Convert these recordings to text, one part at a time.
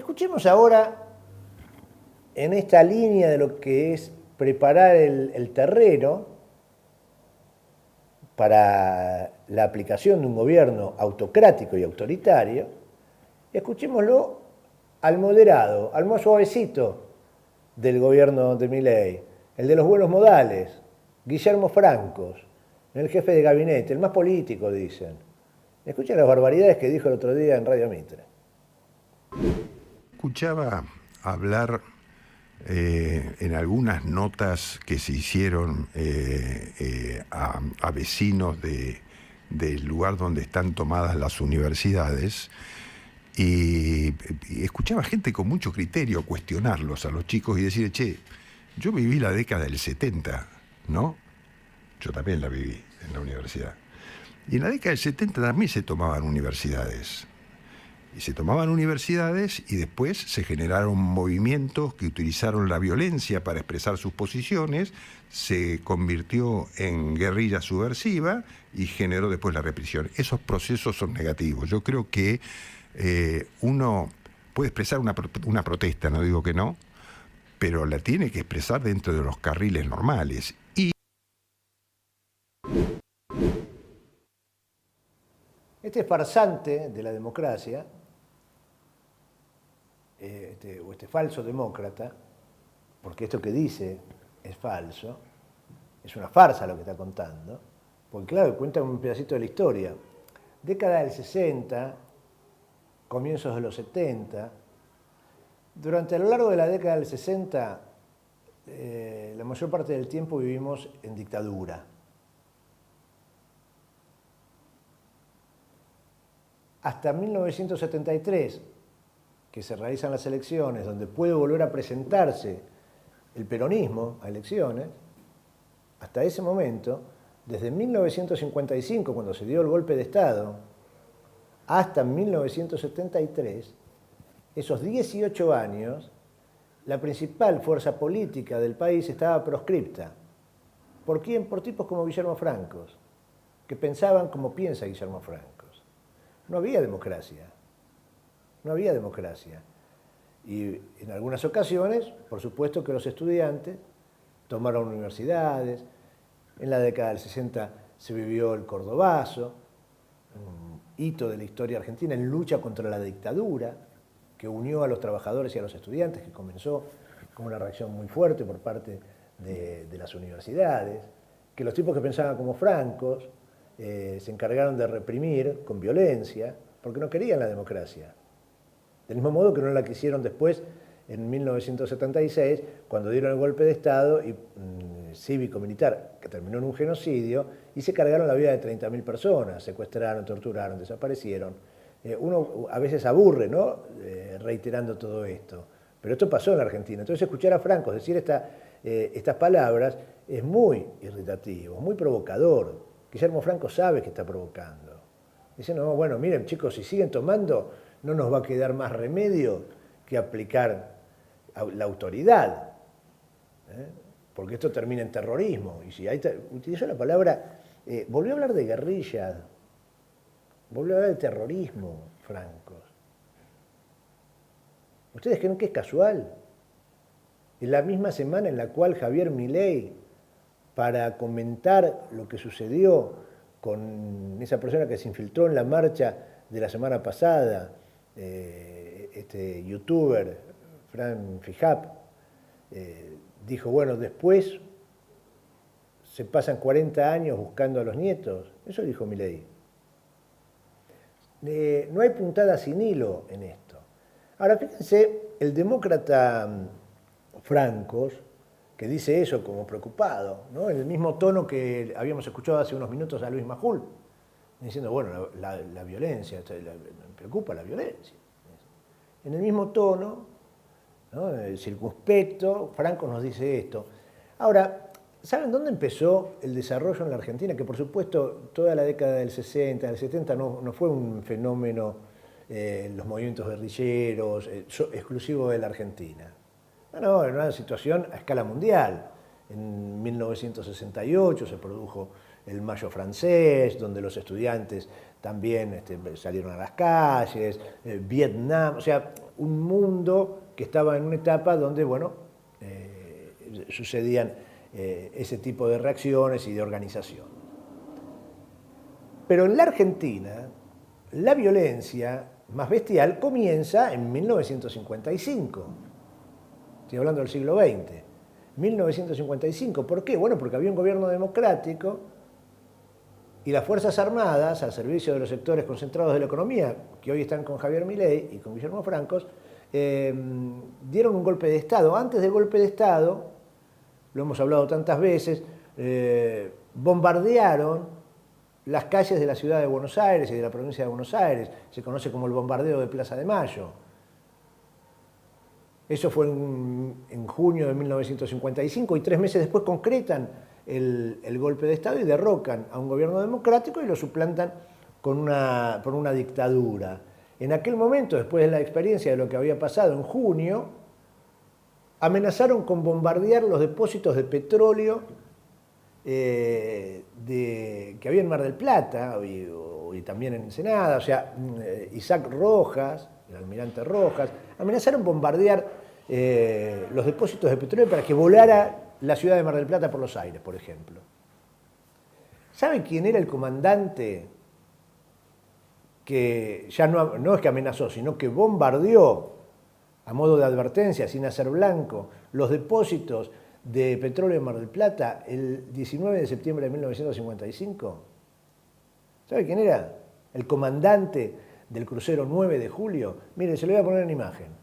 Escuchemos ahora, en esta línea de lo que es preparar el terreno para la aplicación de un gobierno autocrático y autoritario, escuchémoslo al moderado, al más suavecito del gobierno de Milei, el de los buenos modales, Guillermo Francos, el jefe de gabinete, el más político, dicen. Escuchen las barbaridades que dijo el otro día en Radio Mitre. Escuchaba hablar en algunas notas que se hicieron a vecinos del lugar donde están tomadas las universidades y escuchaba gente con mucho criterio cuestionarlos a los chicos y decir, che, yo viví la década del 70, ¿no? Yo también la viví en la universidad. Y en la década del 70 también se tomaban universidades. Y se tomaban universidades y después se generaron movimientos que utilizaron la violencia para expresar sus posiciones, se convirtió en guerrilla subversiva y generó después la represión. Esos procesos son negativos. Yo creo que uno puede expresar una protesta, no digo que no, pero la tiene que expresar dentro de los carriles normales. Este farsante de la democracia, este falso demócrata, porque esto que dice es falso, es una farsa lo que está contando, porque claro, cuenta un pedacito de la historia. Década del 60, comienzos de los 70, durante a lo largo de la década del 60, la mayor parte del tiempo vivimos en dictadura. Hasta 1973, que se realizan las elecciones, donde puede volver a presentarse el peronismo a elecciones, hasta ese momento, desde 1955, cuando se dio el golpe de Estado, hasta 1973, esos 18 años, la principal fuerza política del país estaba proscripta. ¿Por quién? Por tipos como Guillermo Francos, que pensaban como piensa Guillermo Francos. No había democracia. No había democracia. Y en algunas ocasiones, por supuesto que los estudiantes tomaron universidades. En la década del 60 se vivió el Cordobazo, un hito de la historia argentina en lucha contra la dictadura, que unió a los trabajadores y a los estudiantes, que comenzó con una reacción muy fuerte por parte de las universidades, que los tipos que pensaban como Francos se encargaron de reprimir con violencia, porque no querían la democracia. Del mismo modo que no la quisieron después, en 1976, cuando dieron el golpe de Estado cívico-militar, que terminó en un genocidio, y se cargaron la vida de 30.000 personas, secuestraron, torturaron, desaparecieron. Uno a veces aburre, ¿no?, reiterando todo esto, pero esto pasó en la Argentina. Entonces escuchar a Francos decir estas palabras es muy irritativo, muy provocador. Guillermo Franco sabe que está provocando. Dice, no, bueno, miren chicos, si siguen tomando, no nos va a quedar más remedio que aplicar la autoridad, porque esto termina en terrorismo. Y si utilizó la palabra, volvió a hablar de guerrillas, volvió a hablar de terrorismo, Francos. ¿Ustedes creen que es casual? En la misma semana en la cual Javier Milei, para comentar lo que sucedió con esa persona que se infiltró en la marcha de la semana pasada, este youtuber, Fran Fijap, dijo, bueno, después se pasan 40 años buscando a los nietos. Eso dijo Milei. No hay puntada sin hilo en esto. Ahora, fíjense, el demócrata Francos, que dice eso como preocupado, ¿no?, en el mismo tono que habíamos escuchado hace unos minutos a Luis Majul, diciendo, bueno, la violencia, me preocupa la violencia. En el mismo tono, ¿no?, circunspecto, Francos nos dice esto. Ahora, ¿saben dónde empezó el desarrollo en la Argentina? Que por supuesto toda la década del 60, del 70 no fue un fenómeno, los movimientos guerrilleros, exclusivo de la Argentina. No, era una situación a escala mundial. En 1968 se produjo el Mayo francés, donde los estudiantes también salieron a las calles, Vietnam, o sea, un mundo que estaba en una etapa donde, bueno, sucedían ese tipo de reacciones y de organización. Pero en la Argentina, la violencia más bestial comienza en 1955. Estoy hablando del siglo XX. 1955. ¿Por qué? Bueno, porque había un gobierno democrático y las Fuerzas Armadas, al servicio de los sectores concentrados de la economía, que hoy están con Javier Milei y con Guillermo Francos, dieron un golpe de Estado. Antes del golpe de Estado, lo hemos hablado tantas veces, bombardearon las calles de la ciudad de Buenos Aires y de la provincia de Buenos Aires. Se conoce como el bombardeo de Plaza de Mayo. Eso fue en junio de 1955 y 3 meses después concretan el golpe de Estado y derrocan a un gobierno democrático y lo suplantan por una dictadura. En aquel momento, después de la experiencia de lo que había pasado en junio, amenazaron con bombardear los depósitos de petróleo que había en Mar del Plata y también en Ensenada. O sea, Isaac Rojas, el almirante Rojas, amenazaron bombardear los depósitos de petróleo para que volara la ciudad de Mar del Plata por los aires, por ejemplo. ¿Sabe quién era el comandante que ya no es que amenazó, sino que bombardeó a modo de advertencia, sin hacer blanco, los depósitos de petróleo en Mar del Plata el 19 de septiembre de 1955? ¿Sabe quién era? El comandante del crucero 9 de julio. Mire, se lo voy a poner en imagen.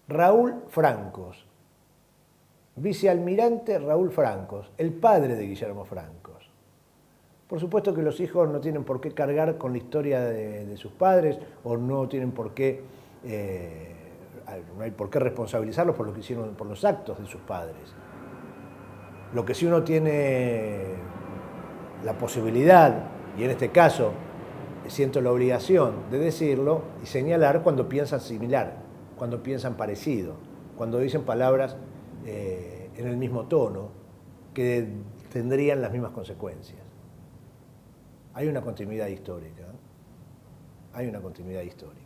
Raúl Francos, vicealmirante Raúl Francos, el padre de Guillermo Francos. Por supuesto que los hijos no tienen por qué cargar con la historia de sus padres o no tienen por qué, no hay por qué responsabilizarlos por lo que hicieron, por los actos de sus padres. Lo que sí uno tiene la posibilidad, y en este caso siento la obligación de decirlo y señalar cuando piensan similar, cuando piensan parecido, cuando dicen palabras en el mismo tono, que tendrían las mismas consecuencias. Hay una continuidad histórica. Hay una continuidad histórica.